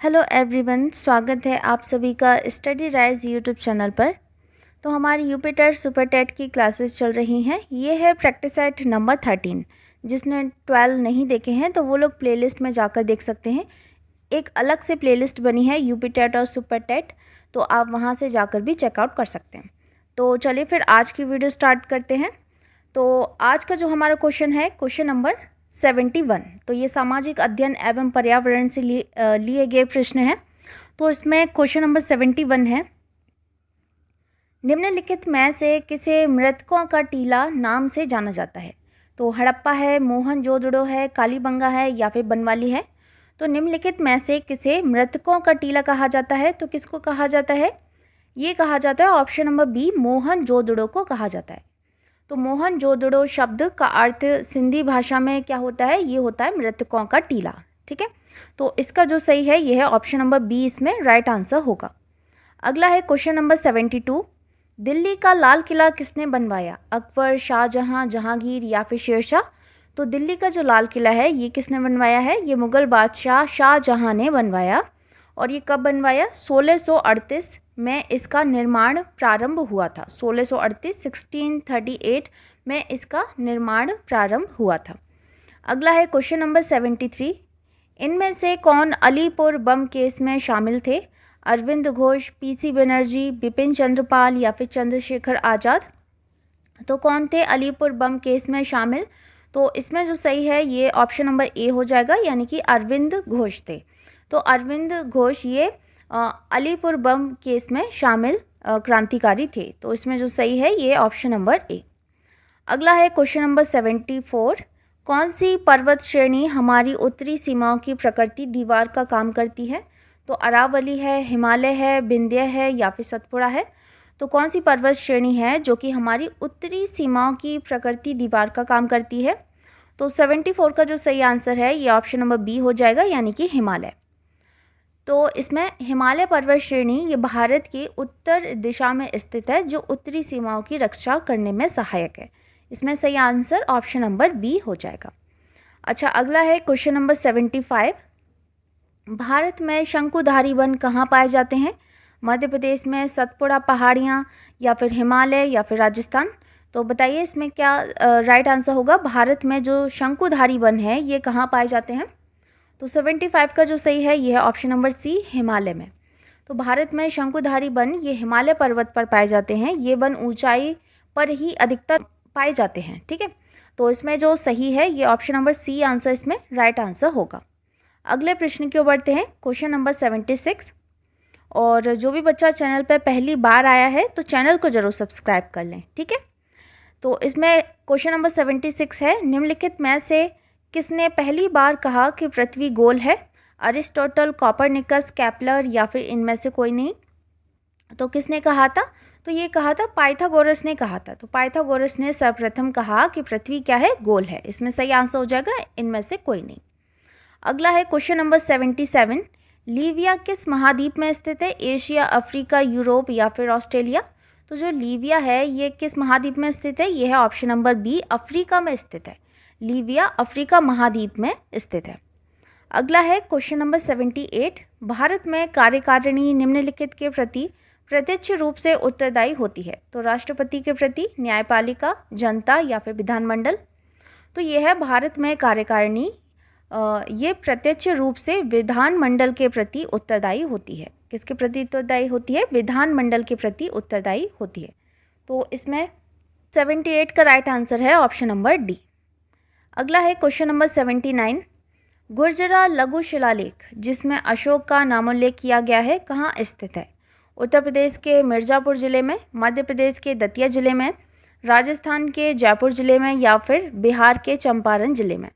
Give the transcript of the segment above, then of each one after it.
Hello everyone, स्वागत है आप सभी का स्टडी राइज यूट्यूब चैनल पर। तो हमारी यूपी टेट सुपर टेट की क्लासेस चल रही हैं। ये है प्रैक्टिस सेट नंबर 13। जिसने 12 नहीं देखे हैं तो वो लोग प्लेलिस्ट में जाकर देख सकते हैं। एक अलग से प्लेलिस्ट बनी है यूपी टेट और सुपर टेट, तो आप वहाँ से जाकर भी चेकआउट कर सकते हैं। तो चलिए फिर आज की वीडियो स्टार्ट करते हैं। तो आज का जो हमारा क्वेश्चन है क्वेश्चन नंबर 71। तो ये सामाजिक अध्ययन एवं पर्यावरण से लिए गए प्रश्न हैं। तो इसमें क्वेश्चन नंबर 71 है, निम्नलिखित में से किसे मृतकों का टीला नाम से जाना जाता है? तो हड़प्पा है, मोहनजोदड़ो है, कालीबंगा है या फिर बनवाली है। तो निम्नलिखित में से किसे मृतकों का टीला कहा जाता है? तो किसको कहा जाता है? ये कहा जाता है ऑप्शन नंबर बी, मोहनजोदड़ो को कहा जाता है। तो मोहनजोदड़ो शब्द का अर्थ सिंधी भाषा में क्या होता है? ये होता है मृतकों का टीला। ठीक है, तो इसका जो सही है ये है ऑप्शन नंबर बी, इसमें राइट आंसर होगा। अगला है क्वेश्चन नंबर 72। दिल्ली का लाल किला किसने बनवाया? अकबर, शाहजहां, जहांगीर या फिर शेरशाह। तो दिल्ली का जो लाल किला है ये किसने बनवाया है? ये मुगल बादशाह शाहजहां ने बनवाया। और ये कब बनवाया? 1638 में इसका निर्माण प्रारंभ हुआ था। 1638 1638 में इसका निर्माण प्रारंभ हुआ था। अगला है क्वेश्चन नंबर 73। इनमें से कौन अलीपुर बम केस में शामिल थे? अरविंद घोष, पीसी बनर्जी, बिपिन चंद्रपाल या फिर चंद्रशेखर आज़ाद। तो कौन थे अलीपुर बम केस में शामिल? तो इसमें जो सही है ये ऑप्शन नंबर ए हो जाएगा, यानी कि अरविंद घोष थे। तो अरविंद घोष ये अलीपुर बम केस में शामिल क्रांतिकारी थे। तो इसमें जो सही है ये ऑप्शन नंबर ए। अगला है क्वेश्चन नंबर 74। कौन सी पर्वत श्रेणी हमारी उत्तरी सीमाओं की प्रकृति दीवार का काम करती है? तो अरावली है, हिमालय है, विंध्य है या फिर सतपुड़ा है। तो कौन सी पर्वत श्रेणी है जो कि हमारी उत्तरी सीमाओं की प्रकृति दीवार का काम करती है? तो 74 का जो सही आंसर है ये ऑप्शन नंबर बी हो जाएगा, यानी कि हिमालय। तो इसमें हिमालय पर्वत श्रेणी ये भारत की उत्तर दिशा में स्थित है, जो उत्तरी सीमाओं की रक्षा करने में सहायक है। इसमें सही आंसर ऑप्शन नंबर बी हो जाएगा। अच्छा, अगला है क्वेश्चन नंबर 75। भारत में शंकुधारी वन कहाँ पाए जाते हैं? मध्य प्रदेश में, सतपुड़ा पहाड़ियाँ या फिर हिमालय या फिर राजस्थान। तो बताइए इसमें क्या राइट आंसर होगा? भारत में जो शंकुधारी वन है ये कहाँ पाए जाते हैं? तो 75 का जो सही है ये है ऑप्शन नंबर सी, हिमालय में। तो भारत में शंकुधारी वन ये हिमालय पर्वत पर पाए जाते हैं। ये वन ऊंचाई पर ही अधिकतर पाए जाते हैं। ठीक है, तो इसमें जो सही है ये ऑप्शन नंबर सी आंसर इसमें राइट आंसर होगा। अगले प्रश्न की ओर बढ़ते हैं, क्वेश्चन नंबर 76। और जो भी बच्चा चैनल पर पहली बार आया है तो चैनल को जरूर सब्सक्राइब कर लें। ठीक है, तो इसमें क्वेश्चन नंबर 76 है, निम्नलिखित में से किसने पहली बार कहा कि पृथ्वी गोल है? अरिस्टोटल, कोपरनिकस, केपलर या फिर इनमें से कोई नहीं। तो किसने कहा था? तो ये कहा था पाइथागोरस ने कहा था। तो पाइथागोरस ने सर्वप्रथम कहा कि पृथ्वी क्या है? गोल है। इसमें सही आंसर हो जाएगा, इनमें से कोई नहीं। अगला है क्वेश्चन नंबर 77। लीबिया किस महाद्वीप में स्थित है? एशिया, अफ्रीका, यूरोप या फिर ऑस्ट्रेलिया। तो जो लीबिया है ये किस महाद्वीप में स्थित है? ये है ऑप्शन नंबर बी, अफ्रीका में स्थित है। लीबिया अफ्रीका महाद्वीप में स्थित है। अगला है क्वेश्चन नंबर 78। भारत में कार्यकारिणी निम्नलिखित के प्रति प्रत्यक्ष रूप से उत्तरदायी होती है? तो राष्ट्रपति के प्रति, न्यायपालिका, जनता या फिर विधानमंडल। तो ये है भारत में कार्यकारिणी ये प्रत्यक्ष रूप से विधानमंडल के प्रति उत्तरदायी होती है। किसके प्रति उत्तरदायी होती है? विधानमंडल के प्रति उत्तरदायी होती है। तो इसमें 78 का राइट आंसर है ऑप्शन नंबर डी। अगला है क्वेश्चन नंबर 79। गुर्जरा लघु शिलालेख जिसमें अशोक का नामोल्लेख किया गया है कहाँ स्थित है? उत्तर प्रदेश के मिर्ज़ापुर ज़िले में, मध्य प्रदेश के दतिया ज़िले में, राजस्थान के जयपुर ज़िले में या फिर बिहार के चंपारण ज़िले में।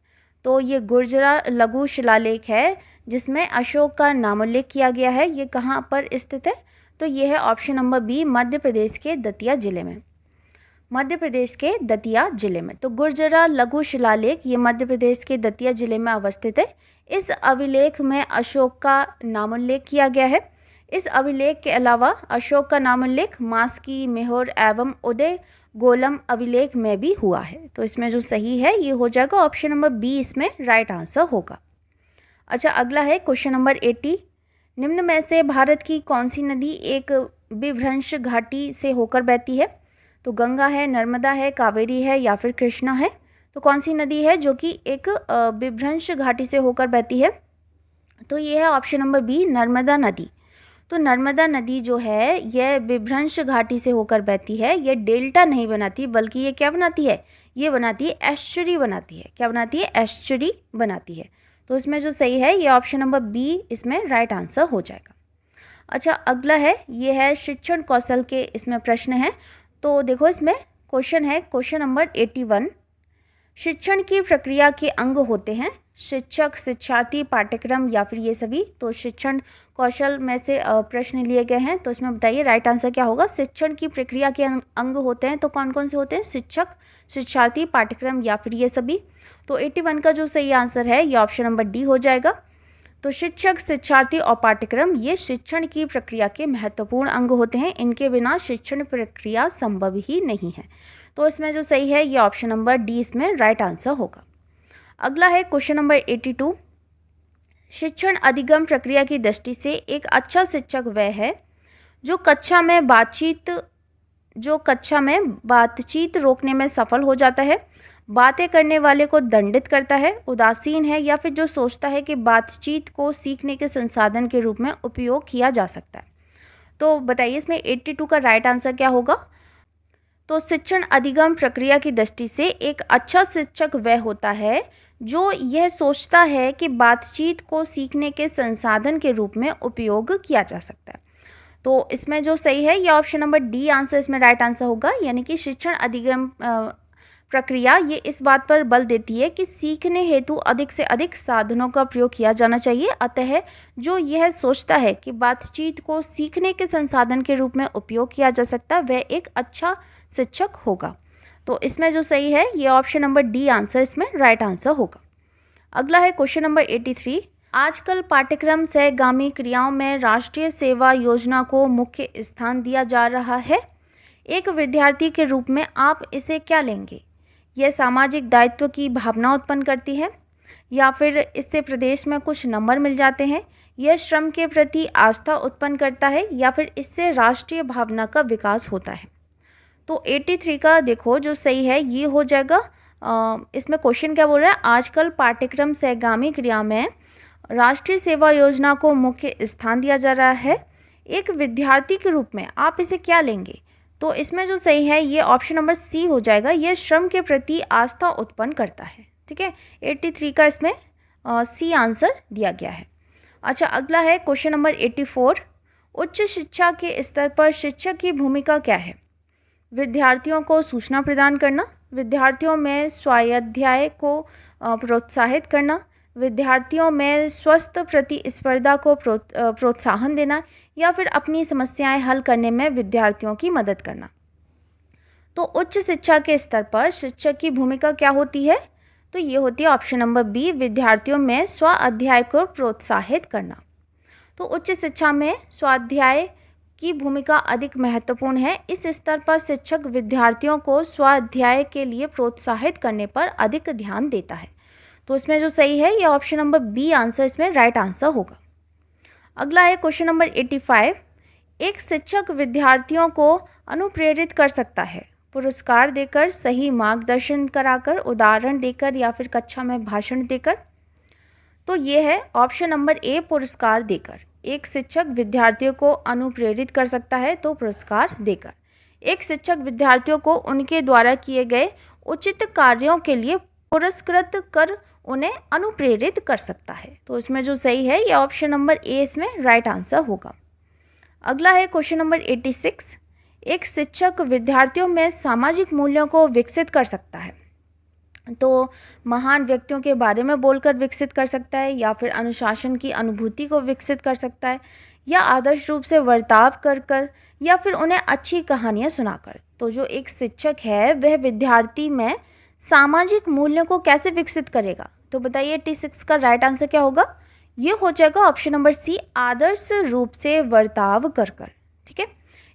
तो ये गुर्जरा लघु शिलालेख है जिसमें अशोक का नामोल्लेख किया गया है। ये कहाँ पर स्थित है? तो ये है option number B, Madhya Pradesh के दतिया ज़िले में। मध्य प्रदेश के दतिया जिले में। तो गुर्जरा लघु शिलालेख ये मध्य प्रदेश के दतिया जिले में अवस्थित है। इस अभिलेख में अशोक का नामोल्लेख किया गया है। इस अभिलेख के अलावा अशोक का नामोल्लेख मास्की, मेहर एवं उदय गोलम अभिलेख में भी हुआ है। तो इसमें जो सही है ये हो जाएगा ऑप्शन नंबर बी, इसमें राइट आंसर होगा। अच्छा, अगला है क्वेश्चन नंबर 80। निम्न में से भारत की कौन सी नदी एक विभ्रंश घाटी से होकर बहती है? तो गंगा है, नर्मदा है, कावेरी है या फिर कृष्णा है। तो कौन सी नदी है जो कि एक विभ्रंश घाटी से होकर बहती है? तो ये है ऑप्शन नंबर बी, नर्मदा नदी। तो नर्मदा नदी जो है यह विभ्रंश घाटी से होकर बहती है। ये डेल्टा नहीं बनाती, बल्कि ये क्या बनाती है? ये बनाती है एस्चुरी बनाती है। क्या बनाती है? एस्चुरी बनाती है। तो इसमें जो सही है ये ऑप्शन नंबर बी इसमें राइट आंसर हो जाएगा। अच्छा, अगला है, ये है शिक्षण कौशल के इसमें प्रश्न है। तो देखो इसमें क्वेश्चन है, क्वेश्चन नंबर 81। शिक्षण की प्रक्रिया के अंग होते हैं शिक्षक, शिक्षार्थी, पाठ्यक्रम या फिर ये सभी। तो शिक्षण कौशल में से प्रश्न लिए गए हैं। तो इसमें बताइए राइट आंसर क्या होगा? शिक्षण की प्रक्रिया के अंग होते हैं तो कौन कौन से होते हैं? शिक्षक, शिक्षार्थी, पाठ्यक्रम या फिर ये सभी। तो 81 का जो सही आंसर है ये ऑप्शन नंबर डी हो जाएगा। तो शिक्षक, शिक्षार्थी और पाठ्यक्रम ये शिक्षण की प्रक्रिया के महत्वपूर्ण अंग होते हैं। इनके बिना शिक्षण प्रक्रिया संभव ही नहीं है। तो इसमें जो सही है ये ऑप्शन नंबर डी इसमें राइट आंसर होगा। अगला है क्वेश्चन नंबर 82। शिक्षण अधिगम प्रक्रिया की दृष्टि से एक अच्छा शिक्षक वह है जो कक्षा में बातचीत रोकने में सफल हो जाता है, बातें करने वाले को दंडित करता है, उदासीन है या फिर जो सोचता है कि बातचीत को सीखने के संसाधन के रूप में उपयोग किया जा सकता है। तो बताइए इसमें 82 का राइट आंसर क्या होगा? तो शिक्षण अधिगम प्रक्रिया की दृष्टि से एक अच्छा शिक्षक वह होता है जो यह सोचता है कि बातचीत को सीखने के संसाधन के रूप में उपयोग किया जा सकता है। तो इसमें जो सही है ये ऑप्शन नंबर डी आंसर इसमें राइट आंसर होगा। यानी कि शिक्षण अधिगम प्रक्रिया ये इस बात पर बल देती है कि सीखने हेतु अधिक से अधिक साधनों का प्रयोग किया जाना चाहिए। अतः जो यह सोचता है कि बातचीत को सीखने के संसाधन के रूप में उपयोग किया जा सकता है वह एक अच्छा शिक्षक होगा। तो इसमें जो सही है ये ऑप्शन नंबर डी आंसर इसमें राइट आंसर होगा। अगला है क्वेश्चन नंबर 83। आजकल पाठ्यक्रम सहगामी क्रियाओं में राष्ट्रीय सेवा योजना को मुख्य स्थान दिया जा रहा है। एक विद्यार्थी के रूप में आप इसे क्या लेंगे? यह सामाजिक दायित्व की भावना उत्पन्न करती है या फिर इससे प्रदेश में कुछ नंबर मिल जाते हैं, यह श्रम के प्रति आस्था उत्पन्न करता है या फिर इससे राष्ट्रीय भावना का विकास होता है। तो 83 का देखो जो सही है ये हो जाएगा। इसमें क्वेश्चन क्या बोल रहा है? आजकल पाठ्यक्रम सहगामी क्रिया में राष्ट्रीय सेवा योजना को मुख्य स्थान दिया जा रहा है। एक विद्यार्थी के रूप में आप इसे क्या लेंगे? तो इसमें जो सही है ये ऑप्शन नंबर सी हो जाएगा। यह श्रम के प्रति आस्था उत्पन्न करता है। ठीक है, 83 का इसमें सी आंसर दिया गया है। अच्छा, अगला है क्वेश्चन नंबर 84। उच्च शिक्षा के स्तर पर शिक्षक की भूमिका क्या है? विद्यार्थियों को सूचना प्रदान करना, विद्यार्थियों में स्वाध्याय को प्रोत्साहित करना, विद्यार्थियों में स्वस्थ प्रतिस्पर्धा को प्रोत्साहन देना या फिर अपनी समस्याएं हल करने में विद्यार्थियों की मदद करना। तो उच्च शिक्षा के स्तर पर शिक्षक की भूमिका क्या होती है? तो ये होती है ऑप्शन नंबर बी, विद्यार्थियों में स्वाध्याय को प्रोत्साहित करना। तो उच्च शिक्षा में स्वाध्याय की भूमिका अधिक महत्वपूर्ण है। इस स्तर पर शिक्षक विद्यार्थियों को स्वाध्याय के लिए प्रोत्साहित करने पर अधिक ध्यान देता है। तो इसमें जो सही है ये ऑप्शन नंबर बी आंसर इसमें राइट आंसर होगा। अगला है क्वेश्चन नंबर 85। एक शिक्षक विद्यार्थियों को अनुप्रेरित कर सकता है पुरस्कार देकर, सही मार्गदर्शन कराकर, उदाहरण देकर या फिर कक्षा में भाषण देकर। तो ये है ऑप्शन नंबर ए, पुरस्कार देकर। एक शिक्षक विद्यार्थियों को अनुप्रेरित कर सकता है तो पुरस्कार देकर। एक शिक्षक विद्यार्थियों को उनके द्वारा किए गए उचित कार्यों के लिए पुरस्कृत कर उन्हें अनुप्रेरित कर सकता है। तो इसमें जो सही है ये ऑप्शन नंबर ए इसमें राइट आंसर होगा। अगला है क्वेश्चन नंबर 86। एक शिक्षक विद्यार्थियों में सामाजिक मूल्यों को विकसित कर सकता है। तो महान व्यक्तियों के बारे में बोलकर विकसित कर सकता है या फिर अनुशासन की अनुभूति को विकसित कर सकता है या आदर्श रूप से बर्ताव कर कर या फिर उन्हें अच्छी कहानियाँ सुनाकर। तो जो एक शिक्षक है वह विद्यार्थी में सामाजिक मूल्यों को कैसे विकसित करेगा? तो बताइए 86 का राइट आंसर क्या होगा? ये हो जाएगा ऑप्शन नंबर सी, आदर्श रूप से बर्ताव कर कर। ठीक है,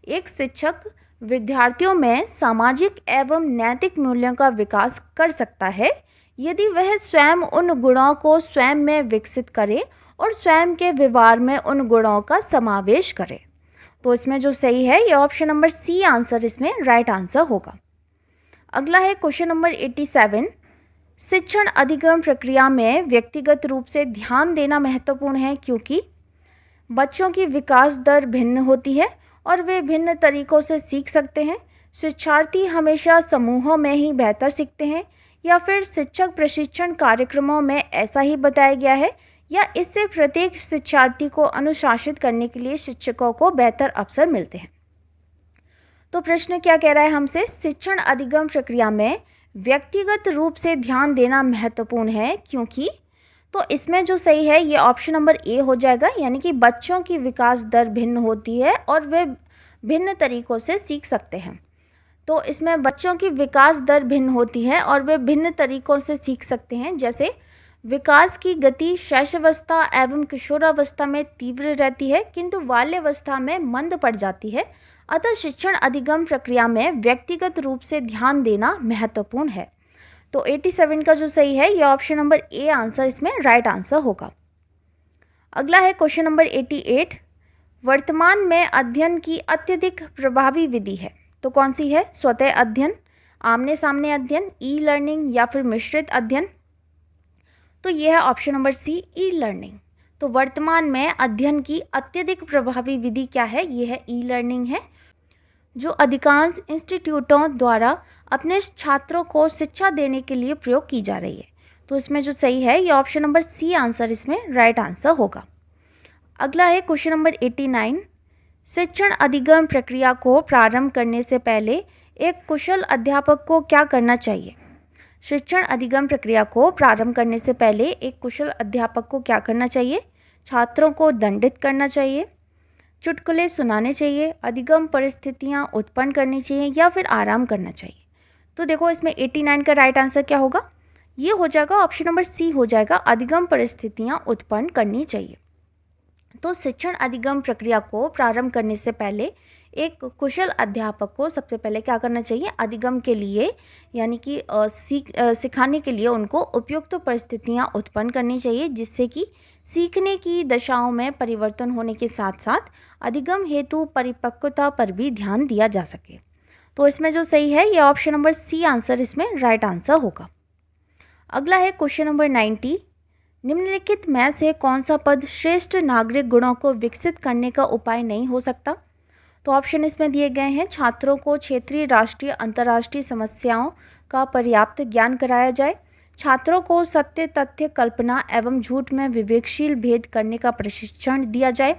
एक शिक्षक विद्यार्थियों में सामाजिक एवं नैतिक मूल्यों का विकास कर सकता है यदि वह स्वयं उन गुणों को स्वयं में विकसित करे और स्वयं के व्यवहार में उन गुणों का समावेश करे। तो इसमें जो सही है ये ऑप्शन नंबर सी आंसर इसमें राइट आंसर होगा। अगला है क्वेश्चन नंबर 87। शिक्षण अधिगम प्रक्रिया में व्यक्तिगत रूप से ध्यान देना महत्वपूर्ण है क्योंकि बच्चों की विकास दर भिन्न होती है और वे भिन्न तरीकों से सीख सकते हैं। शिक्षार्थी हमेशा समूहों में ही बेहतर सीखते हैं, या फिर शिक्षक प्रशिक्षण कार्यक्रमों में ऐसा ही बताया गया है, या इससे प्रत्येक शिक्षार्थी को अनुशासित करने के लिए शिक्षकों को बेहतर अवसर मिलते हैं। तो प्रश्न क्या कह रहा है हमसे, शिक्षण अधिगम प्रक्रिया में व्यक्तिगत रूप से ध्यान देना महत्वपूर्ण है क्योंकि, तो इसमें जो सही है ये ऑप्शन नंबर ए हो जाएगा, यानी कि बच्चों की विकास दर भिन्न होती है और वे भिन्न तरीकों से सीख सकते हैं। तो इसमें बच्चों की विकास दर भिन्न होती है और वे भिन्न तरीकों से सीख सकते हैं। जैसे विकास की गति शैशवावस्था एवं किशोरावस्था में तीव्र रहती है किंतु बाल्यावस्था में मंद पड़ जाती है। अतः शिक्षण अधिगम प्रक्रिया में व्यक्तिगत रूप से ध्यान देना महत्वपूर्ण है। तो 87 का जो सही है ये ऑप्शन नंबर ए आंसर इसमें राइट आंसर होगा। अगला है क्वेश्चन नंबर 88। वर्तमान में अध्ययन की अत्यधिक प्रभावी विधि है, तो कौन सी है? स्वतः अध्ययन, आमने सामने अध्ययन, ई लर्निंग या फिर मिश्रित अध्ययन। तो यह है option number C, e learning. तो वर्तमान में अध्ययन की अत्यधिक प्रभावी विधि क्या है? यह है ई लर्निंग है, जो अधिकांश इंस्टीट्यूटों द्वारा अपने छात्रों को शिक्षा देने के लिए प्रयोग की जा रही है। तो इसमें जो सही है ये ऑप्शन नंबर सी आंसर इसमें राइट आंसर होगा। अगला है क्वेश्चन नंबर 89। शिक्षण अधिगम प्रक्रिया को प्रारंभ करने से पहले एक कुशल अध्यापक को क्या करना चाहिए? शिक्षण अधिगम प्रक्रिया को प्रारंभ करने से पहले एक कुशल अध्यापक को क्या करना चाहिए? छात्रों को दंडित करना चाहिए, चुटकुले सुनाने चाहिए, अधिगम परिस्थितियाँ उत्पन्न करनी चाहिए या फिर आराम करना चाहिए। तो देखो इसमें 89 का राइट आंसर क्या होगा? ये हो जाएगा ऑप्शन नंबर सी हो जाएगा, अधिगम परिस्थितियाँ उत्पन्न करनी चाहिए। तो शिक्षण अधिगम प्रक्रिया को प्रारंभ करने से पहले एक कुशल अध्यापक को सबसे पहले क्या करना चाहिए? अधिगम के लिए यानी कि सिखाने के लिए उनको उपयुक्त परिस्थितियाँ उत्पन्न करनी चाहिए, जिससे कि सीखने की दशाओं में परिवर्तन होने के साथ साथ अधिगम हेतु परिपक्वता पर भी ध्यान दिया जा सके। तो इसमें जो सही है ये ऑप्शन नंबर सी आंसर इसमें राइट आंसर होगा। अगला है क्वेश्चन नंबर 90। निम्नलिखित में से कौन सा पद श्रेष्ठ नागरिक गुणों को विकसित करने का उपाय नहीं हो सकता? तो ऑप्शन इसमें दिए गए हैं, छात्रों को क्षेत्रीय, राष्ट्रीय, अंतर्राष्ट्रीय समस्याओं का पर्याप्त ज्ञान कराया जाए, छात्रों को सत्य, तथ्य, कल्पना एवं झूठ में विवेकशील भेद करने का प्रशिक्षण दिया जाए,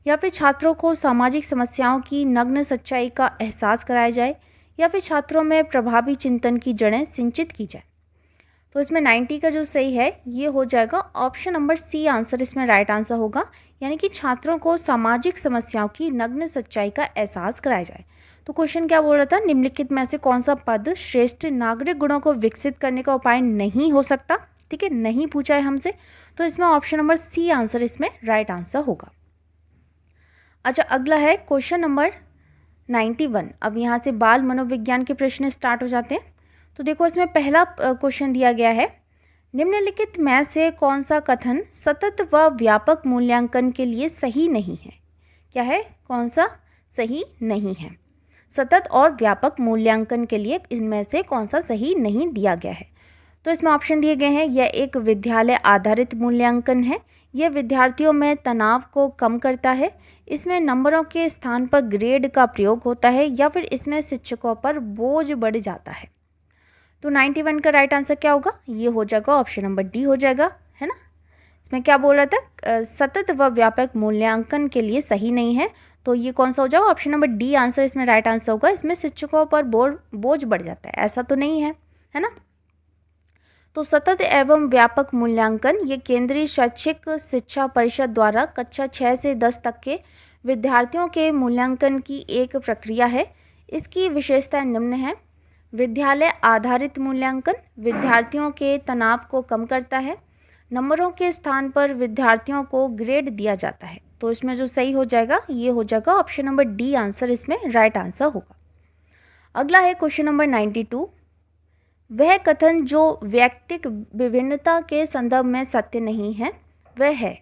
या फिर छात्रों को सामाजिक समस्याओं की नग्न सच्चाई का एहसास कराया जाए, या फिर छात्रों में प्रभावी चिंतन की जड़ें सिंचित की जाए। तो इसमें 90 का जो सही है ये हो जाएगा ऑप्शन नंबर सी आंसर इसमें राइट आंसर होगा, यानी कि छात्रों को सामाजिक समस्याओं की नग्न सच्चाई का एहसास कराया जाए। तो क्वेश्चन क्या बोल रहा था? निम्नलिखित में से कौन सा पद श्रेष्ठ नागरिक गुणों को विकसित करने का उपाय नहीं हो सकता? ठीक है, नहीं पूछा है हमसे, तो इसमें ऑप्शन नंबर सी आंसर इसमें राइट आंसर होगा। अच्छा, अगला है क्वेश्चन नंबर 91। अब यहाँ से बाल मनोविज्ञान के प्रश्न स्टार्ट हो जाते हैं। तो देखो इसमें पहला क्वेश्चन दिया गया है, निम्नलिखित में से कौन सा कथन सतत व व्यापक मूल्यांकन के लिए सही नहीं है? क्या है? कौन सा सही नहीं है? सतत और व्यापक मूल्यांकन के लिए इनमें से कौन सा सही नहीं दिया गया है? तो इसमें ऑप्शन दिए गए हैं, यह एक विद्यालय आधारित मूल्यांकन है, यह विद्यार्थियों में तनाव को कम करता है, इसमें नंबरों के स्थान पर ग्रेड का प्रयोग होता है, या फिर इसमें शिक्षकों पर बोझ बढ़ जाता है। तो 91 का राइट आंसर क्या होगा? ये हो जाएगा ऑप्शन नंबर डी हो जाएगा, है ना। इसमें क्या बोल रहा था? सतत व व्यापक मूल्यांकन के लिए सही नहीं है, तो ये कौन सा हो जाएगा? ऑप्शन नंबर डी आंसर इसमें राइट आंसर होगा। इसमें शिक्षकों पर बोझ बढ़ जाता है, ऐसा तो नहीं है ना। तो सतत एवं व्यापक मूल्यांकन ये केंद्रीय शैक्षिक शिक्षा परिषद द्वारा कक्षा 6 से 10 तक के विद्यार्थियों के मूल्यांकन की एक प्रक्रिया है। इसकी विशेषताएं निम्न है। विद्यालय आधारित मूल्यांकन विद्यार्थियों के तनाव को कम करता है। नंबरों के स्थान पर विद्यार्थियों को ग्रेड दिया जाता है। तो इसमें जो सही हो जाएगा ये हो जाएगा ऑप्शन नंबर डी आंसर इसमें राइट आंसर होगा। अगला है क्वेश्चन नंबर 92। वह कथन जो व्यक्तिक विभिन्नता के संदर्भ में सत्य नहीं है वह है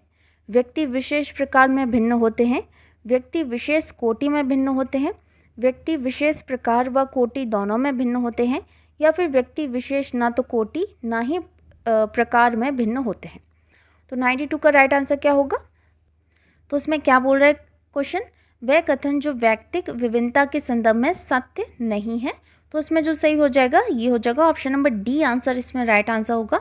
व्यक्ति विशेष प्रकार में भिन्न होते हैं, व्यक्ति विशेष कोटि में भिन्न होते हैं, व्यक्ति विशेष प्रकार व कोटि दोनों में भिन्न होते हैं, या फिर व्यक्ति विशेष ना तो कोटि ना ही प्रकार में भिन्न होते हैं। तो 92 का राइट आंसर क्या होगा? तो उसमें क्या बोल रहा है क्वेश्चन, वह कथन जो वैयक्तिक विभिन्नता के संदर्भ में सत्य नहीं है। तो उसमें जो सही हो जाएगा ये हो जाएगा ऑप्शन नंबर डी आंसर इसमें राइट आंसर होगा।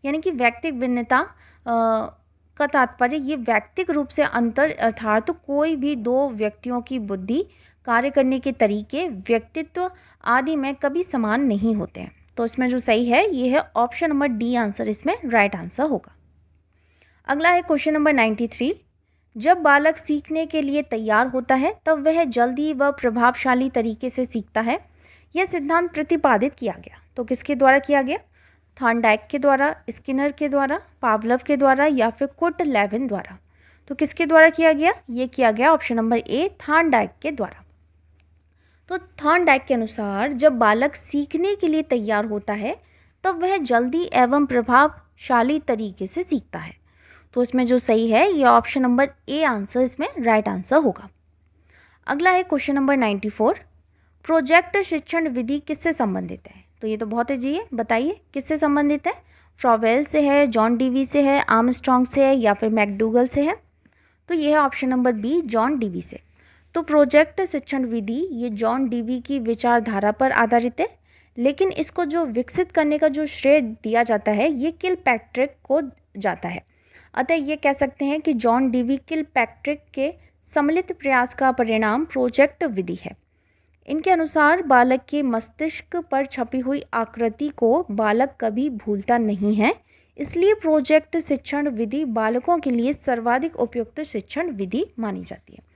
यानी कि वैयक्तिक भिन्नता का तात्पर्य ये वैयक्तिक रूप से अंतर, अर्थात कोई भी दो व्यक्तियों की बुद्धि, कार्य करने के तरीके, व्यक्तित्व आदि में कभी समान नहीं होते हैं। तो इसमें जो सही है ये है ऑप्शन नंबर डी आंसर इसमें राइट आंसर होगा। अगला है क्वेश्चन नंबर 93। जब बालक सीखने के लिए तैयार होता है तब वह जल्दी व प्रभावशाली तरीके से सीखता है। यह सिद्धांत प्रतिपादित किया गया। तो किसके द्वारा किया गया? थॉर्नडाइक के द्वारा, स्किनर के द्वारा, पावलव के द्वारा या फिर कुर्ट-लेविन द्वारा। तो किसके द्वारा किया गया? ये किया गया ऑप्शन नंबर ए थॉर्नडाइक के द्वारा। तो थॉर्नडाइक के अनुसार जब बालक सीखने के लिए तैयार होता है तब वह जल्दी एवं प्रभावशाली तरीके से सीखता है। तो इसमें जो सही है ये ऑप्शन नंबर ए आंसर इसमें राइट आंसर होगा। अगला है क्वेश्चन नंबर 94। प्रोजेक्ट शिक्षण विधि किससे संबंधित है? तो ये तो बहुत ईजी है, बताइए किससे संबंधित है? फ्रॉवेल से है, जॉन डीवी से है, आर्मस्ट्रॉन्ग से है या फिर मैकडूगल से है? तो ये है option number B John Dewey से। तो प्रोजेक्ट शिक्षण विधि ये जॉन डीवी की विचारधारा पर आधारित है, लेकिन इसको जो विकसित करने का जो श्रेय दिया जाता है ये किलपैट्रिक को जाता है। अतः ये कह सकते हैं कि जॉन डीवी किलपैट्रिक के सम्मिलित प्रयास का परिणाम प्रोजेक्ट विधि है। इनके अनुसार बालक के मस्तिष्क पर छपी हुई आकृति को बालक कभी भूलता नहीं है, इसलिए प्रोजेक्ट शिक्षण विधि बालकों के लिए सर्वाधिक उपयुक्त शिक्षण विधि मानी जाती है।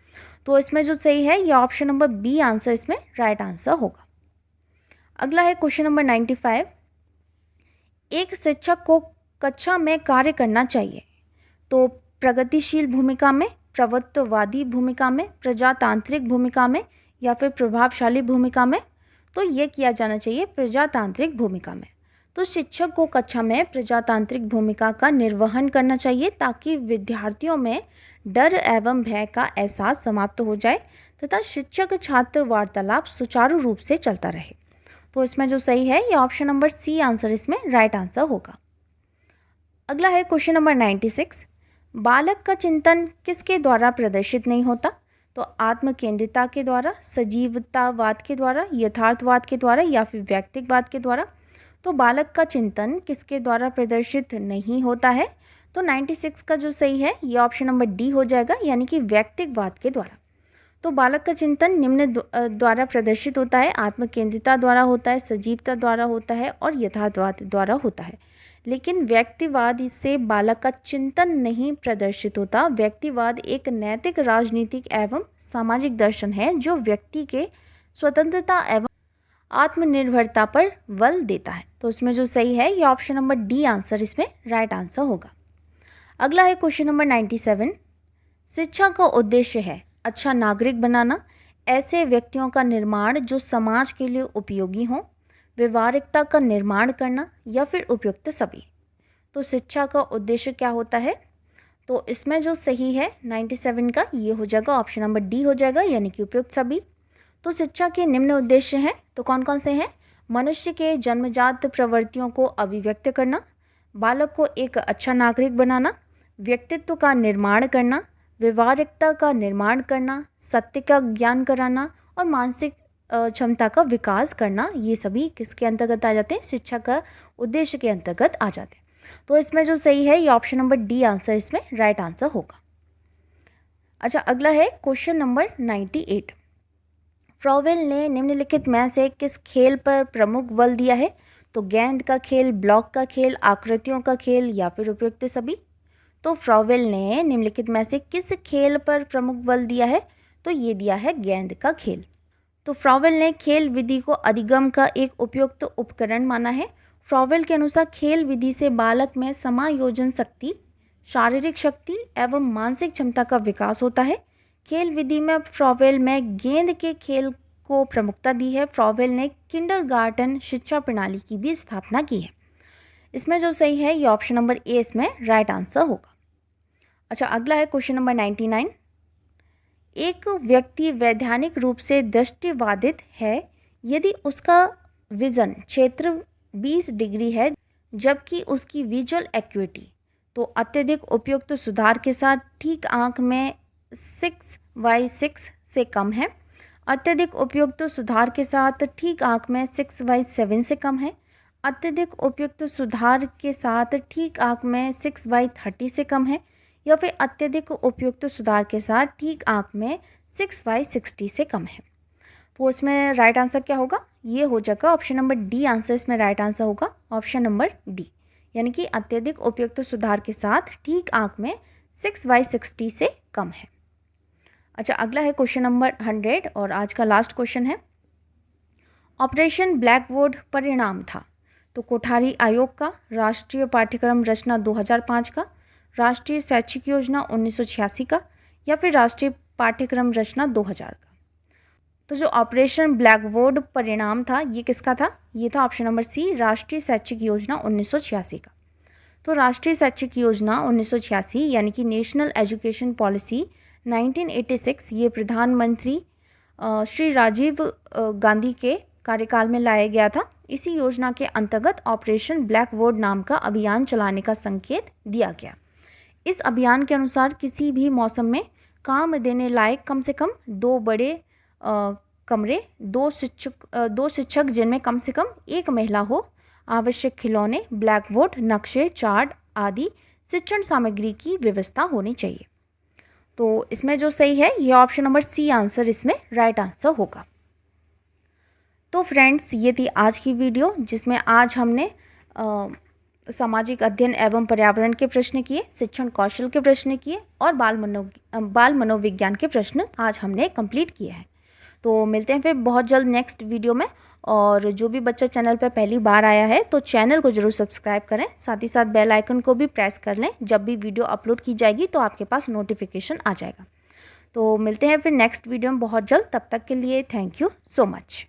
तो इसमें जो सही है ये ऑप्शन नंबर बी आंसर इसमें राइट आंसर होगा। अगला है क्वेश्चन नंबर 95। एक शिक्षक को कक्षा में कार्य करना चाहिए तो प्रगतिशील भूमिका में, प्रभुत्ववादी भूमिका में, प्रजातांत्रिक भूमिका में या फिर प्रभावशाली भूमिका में? तो ये किया जाना चाहिए प्रजातांत्रिक भूमिका में। तो शिक्षक को कक्षा में प्रजातांत्रिक भूमिका का निर्वहन करना चाहिए ताकि विद्यार्थियों में डर एवं भय का एहसास समाप्त हो जाए तथा शिक्षक छात्र वार्तालाप सुचारू रूप से चलता रहे। तो इसमें जो सही है ये ऑप्शन नंबर सी आंसर इसमें राइट आंसर होगा। अगला है क्वेश्चन नंबर 96। बालक का चिंतन किसके द्वारा प्रदर्शित नहीं होता? तो आत्मकेंद्रिता के द्वारा, सजीवतावाद के द्वारा, यथार्थवाद के द्वारा या फिर व्यक्तिवाद के द्वारा? तो बालक का चिंतन किसके द्वारा प्रदर्शित नहीं होता है? तो 96 का जो सही है ये ऑप्शन नंबर डी हो जाएगा, यानी कि व्यक्तिवाद के द्वारा। तो बालक का चिंतन निम्न द्वारा प्रदर्शित होता है, आत्मकेंद्रिता द्वारा होता है, सजीवता द्वारा होता है और यथार्थवाद द्वारा होता है। लेकिन व्यक्तिवाद इससे बालक का चिंतन नहीं प्रदर्शित होता। व्यक्तिवाद एक नैतिक, राजनीतिक एवं सामाजिक दर्शन है जो व्यक्ति के स्वतंत्रता एवं आत्मनिर्भरता पर बल देता है। तो इसमें जो सही है ये ऑप्शन नंबर डी आंसर इसमें राइट आंसर होगा। अगला है क्वेश्चन नंबर 97। शिक्षा का उद्देश्य है अच्छा नागरिक बनाना, ऐसे व्यक्तियों का निर्माण जो समाज के लिए उपयोगी हों, व्यवहारिकता का निर्माण करना या फिर उपयुक्त सभी। तो शिक्षा का उद्देश्य क्या होता है? तो इसमें जो सही है 97 का ये हो जाएगा ऑप्शन नंबर डी हो जाएगा, यानी कि उपयुक्त सभी। तो शिक्षा के निम्न उद्देश्य हैं, तो कौन कौन से हैं? मनुष्य के जन्मजात प्रवृत्तियों को अभिव्यक्त करना, बालक को एक अच्छा नागरिक बनाना, व्यक्तित्व का निर्माण करना, व्यवहारिकता का निर्माण करना, सत्य का ज्ञान कराना और मानसिक क्षमता का विकास करना। ये सभी किसके अंतर्गत आ जाते हैं? शिक्षा का उद्देश्य के अंतर्गत आ जाते हैं। तो इसमें जो सही है ये ऑप्शन नंबर डी आंसर इसमें राइट आंसर होगा। अच्छा, अगला है क्वेश्चन नंबर 98। फ्रॉवेल ने निम्नलिखित में से किस खेल पर प्रमुख बल दिया है? तो गेंद का खेल, ब्लॉक का खेल, आकृतियों का खेल या फिर उपयुक्त सभी? तो फ्रॉवेल ने निम्नलिखित में से किस खेल पर प्रमुख बल दिया है? तो ये दिया है गेंद का खेल। तो फ्रॉवेल ने खेल विधि को अधिगम का एक उपयुक्त उपकरण माना है। फ्रॉवेल के अनुसार खेल विधि से बालक में समायोजन शक्ति, शारीरिक शक्ति एवं मानसिक क्षमता का विकास होता है। खेल विधि में फ्रॉवेल में गेंद के खेल को प्रमुखता दी है। फ्रॉवेल ने किंडरगार्टन शिक्षा प्रणाली की भी स्थापना की है। इसमें जो सही है ये ऑप्शन नंबर ए इसमें राइट आंसर होगा। अच्छा, अगला है क्वेश्चन नंबर 99। एक व्यक्ति वैधानिक रूप से दृष्टिबाधित है यदि उसका विजन क्षेत्र 20 डिग्री है जबकि उसकी विजुअल एक्यूटी तो अत्यधिक उपयुक्त सुधार के साथ ठीक आंख में 6/6 से कम है, अत्यधिक उपयुक्त सुधार के साथ ठीक आंख में 6/7 से कम है, अत्यधिक उपयुक्त सुधार के साथ ठीक आंख में 6/30 से कम है, या फिर अत्यधिक उपयुक्त सुधार के साथ ठीक आंख में 6/60 से कम है। तो इसमें राइट आंसर क्या होगा? ये हो जाएगा ऑप्शन नंबर डी आंसर इसमें राइट आंसर होगा, ऑप्शन नंबर डी, यानी कि अत्यधिक उपयुक्त सुधार के साथ ठीक आंख में 6/60 से कम है। अच्छा, अगला है क्वेश्चन नंबर 100 और आज का लास्ट क्वेश्चन है। ऑपरेशन ब्लैकबोर्ड परिणाम था तो कोठारी आयोग का, राष्ट्रीय पाठ्यक्रम रचना 2005 का, राष्ट्रीय शैक्षिक योजना 1986 का, या फिर राष्ट्रीय पाठ्यक्रम रचना 2000 का। तो जो ऑपरेशन ब्लैकबोर्ड परिणाम था ये किसका था? ये था ऑप्शन नंबर सी, राष्ट्रीय शैक्षिक योजना 1986 का। तो राष्ट्रीय शैक्षिक योजना 1986 यानी कि नेशनल एजुकेशन पॉलिसी 1986 ये प्रधानमंत्री श्री राजीव गांधी के कार्यकाल में लाया गया था। इसी योजना के अंतर्गत ऑपरेशन ब्लैकबोर्ड नाम का अभियान चलाने का संकेत दिया गया। इस अभियान के अनुसार किसी भी मौसम में काम देने लायक कम से कम 2 बड़े कमरे, 2 शिक्षक जिनमें कम से कम 1 महिला हो, आवश्यक खिलौने, ब्लैकबोर्ड, नक्शे, चार्ट आदि शिक्षण सामग्री की व्यवस्था होनी चाहिए। तो इसमें जो सही है ये ऑप्शन नंबर सी आंसर इसमें राइट आंसर होगा। तो फ्रेंड्स, ये थी आज की वीडियो जिसमें आज हमने सामाजिक अध्ययन एवं पर्यावरण के प्रश्न किए, शिक्षण कौशल के प्रश्न किए और बाल मनोविज्ञान के प्रश्न आज हमने कंप्लीट किए हैं। तो मिलते हैं फिर बहुत जल्द नेक्स्ट वीडियो में। और जो भी बच्चा चैनल पर पहली बार आया है तो चैनल को ज़रूर सब्सक्राइब करें, साथ ही साथ बेल आइकन को भी प्रेस कर लें। जब भी वीडियो अपलोड की जाएगी तो आपके पास नोटिफिकेशन आ जाएगा। तो मिलते हैं फिर नेक्स्ट वीडियो में बहुत जल्द। तब तक के लिए थैंक यू सो मच।